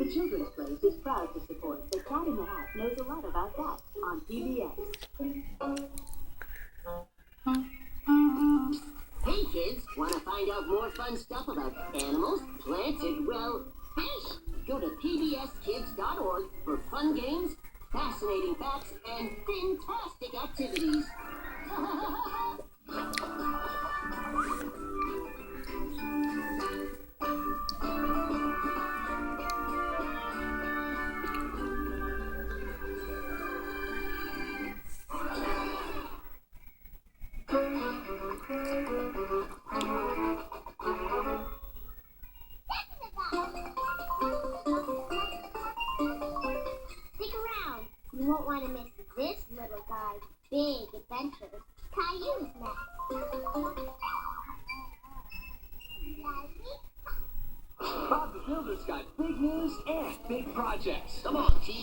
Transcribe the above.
The Children's Place is proud to support The Cat in the Hat Knows a Lot About That on PBS. Hey kids, want to find out more fun stuff about animals, plants, and, well, fish? Go to pbskids.org for fun games, fascinating facts, and fantastic activities. Stick around. You won't want to miss this little guy's big adventures. Caillou's next. Bob the Builder's got big news and big projects. Come on, team.